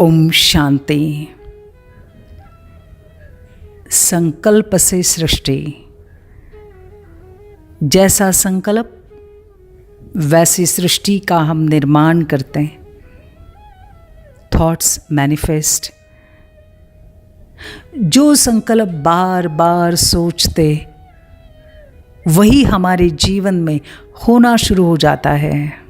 ओम शांति। संकल्प से सृष्टि। जैसा संकल्प वैसी सृष्टि का हम निर्माण करते हैं। Thoughts manifest. जो संकल्प बार बार सोचते वही हमारे जीवन में होना शुरू हो जाता है।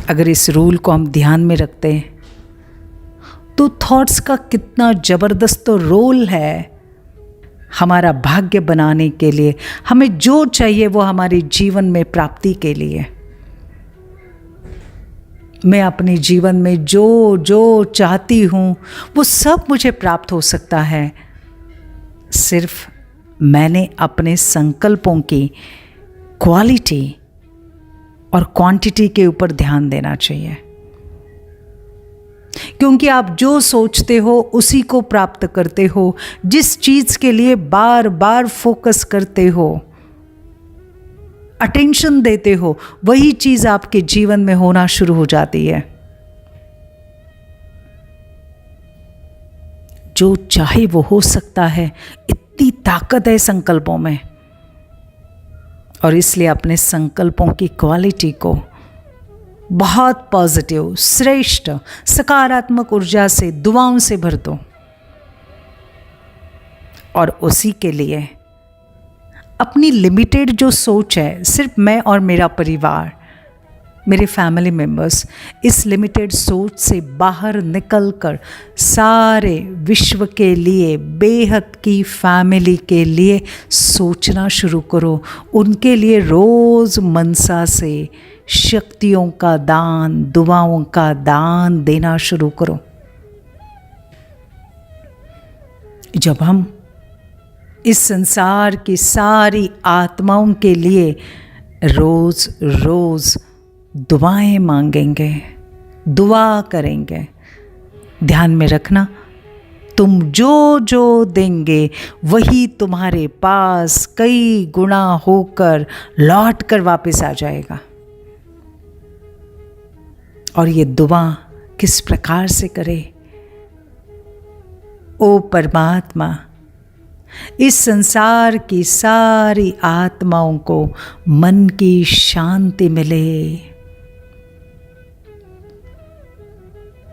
अगर इस रूल को हम ध्यान में रखते हैं तो थॉट्स का कितना ज़बरदस्त रोल है हमारा भाग्य बनाने के लिए। हमें जो चाहिए वो हमारे जीवन में प्राप्ति के लिए। मैं अपने जीवन में जो जो चाहती हूँ वो सब मुझे प्राप्त हो सकता है। सिर्फ मैंने अपने संकल्पों की क्वालिटी और क्वांटिटी के ऊपर ध्यान देना चाहिए, क्योंकि आप जो सोचते हो उसी को प्राप्त करते हो। जिस चीज़ के लिए बार बार फोकस करते हो, अटेंशन देते हो, वही चीज़ आपके जीवन में होना शुरू हो जाती है। जो चाहे वो हो सकता है। इतनी ताकत है संकल्पों में। और इसलिए अपने संकल्पों की क्वालिटी को बहुत पॉजिटिव, श्रेष्ठ, सकारात्मक ऊर्जा से, दुआओं से भर दो। और उसी के लिए अपनी लिमिटेड जो सोच है, सिर्फ मैं और मेरा परिवार, मेरे फैमिली मेंबर्स, इस लिमिटेड सोच से बाहर निकलकर सारे विश्व के लिए, बेहद की फैमिली के लिए सोचना शुरू करो। उनके लिए रोज़ मनसा से शक्तियों का दान, दुआओं का दान देना शुरू करो। जब हम इस संसार की सारी आत्माओं के लिए रोज़ रोज़ दुआएं मांगेंगे, दुआ करेंगे, ध्यान में रखना, तुम जो जो देंगे वही तुम्हारे पास कई गुना होकर लौट कर वापस आ जाएगा। और ये दुआ किस प्रकार से करे? ओ परमात्मा, इस संसार की सारी आत्माओं को मन की शांति मिले,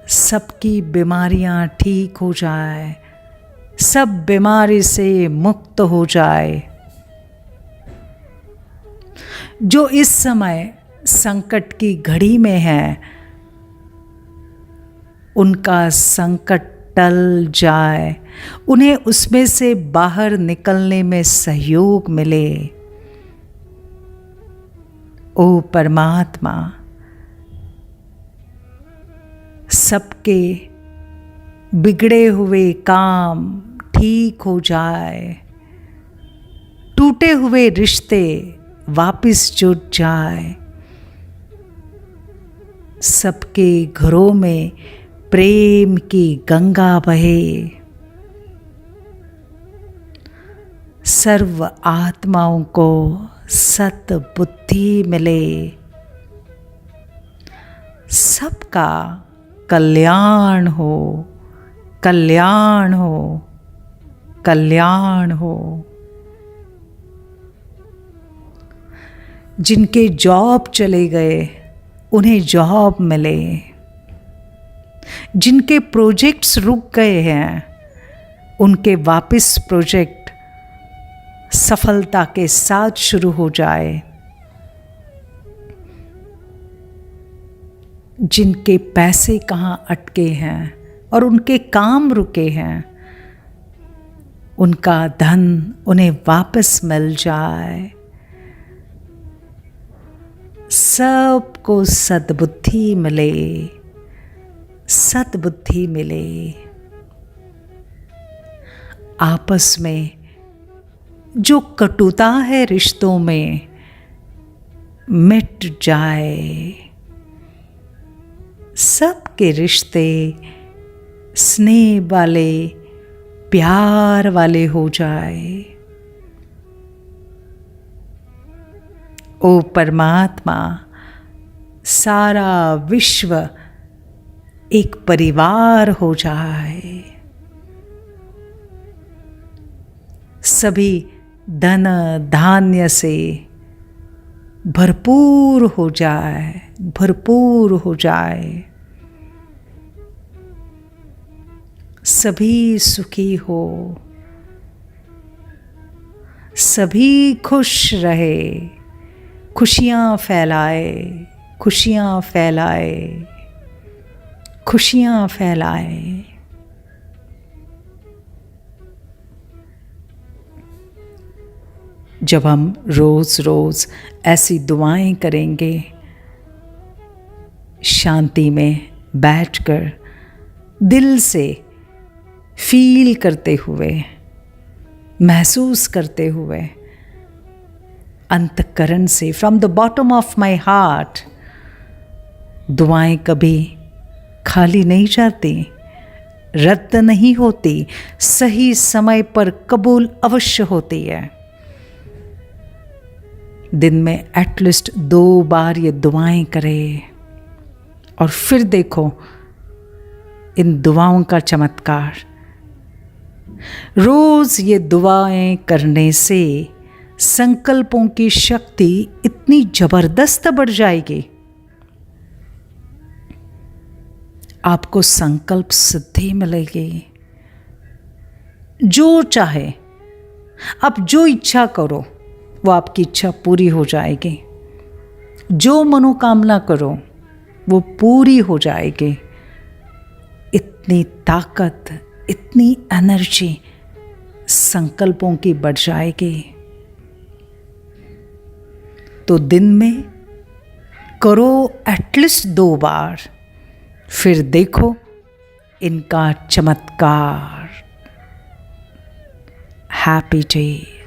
सबकी बीमारियां ठीक हो जाए, सब बीमारी से मुक्त हो जाए। जो इस समय संकट की घड़ी में है, उनका संकट टल जाए, उन्हें उसमें से बाहर निकलने में सहयोग मिले। ओ परमात्मा, सबके बिगड़े हुए काम ठीक हो जाए, टूटे हुए रिश्ते वापस जुड़ जाए, सबके घरों में प्रेम की गंगा बहे, सर्व आत्माओं को सत बुद्धि मिले, सबका कल्याण हो, कल्याण हो, कल्याण हो। जिनके जॉब चले गए उन्हें जॉब मिले, जिनके प्रोजेक्ट्स रुक गए हैं उनके वापस प्रोजेक्ट सफलता के साथ शुरू हो जाए, जिनके पैसे कहाँ अटके हैं और उनके काम रुके हैं, उनका धन उन्हें वापस मिल जाए। सबको सद्बुद्धि मिले, सद्बुद्धि मिले। आपस में जो कटुता है रिश्तों में मिट जाए, सबके रिश्ते स्नेह वाले, प्यार वाले हो जाए। ओ परमात्मा, सारा विश्व एक परिवार हो जाए, सभी धन धान्य से भरपूर हो जाए, भरपूर हो जाए, सभी सुखी हो, सभी खुश रहे, खुशियाँ फैलाए, खुशियाँ फैलाए, खुशियाँ फैलाए। जब हम रोज़ रोज़ ऐसी दुआएं करेंगे, शांति में बैठकर दिल से फील करते हुए, महसूस करते हुए, अंतःकरण से, from the bottom of my heart, दुआएं कभी खाली नहीं जाती, रद्द नहीं होती, सही समय पर कबूल अवश्य होती है। दिन में एटलीस्ट 2 बार ये दुआएं करें और फिर देखो इन दुआओं का चमत्कार। रोज ये दुआएं करने से संकल्पों की शक्ति इतनी जबरदस्त बढ़ जाएगी, आपको संकल्प सिद्धि मिलेगी। जो चाहे, आप जो इच्छा करो वो आपकी इच्छा पूरी हो जाएगी, जो मनोकामना करो वो पूरी हो जाएगी। इतनी ताकत, इतनी एनर्जी संकल्पों की बढ़ जाएगी। तो दिन में करो एटलीस्ट 2 बार, फिर देखो इनका चमत्कार। Happy day.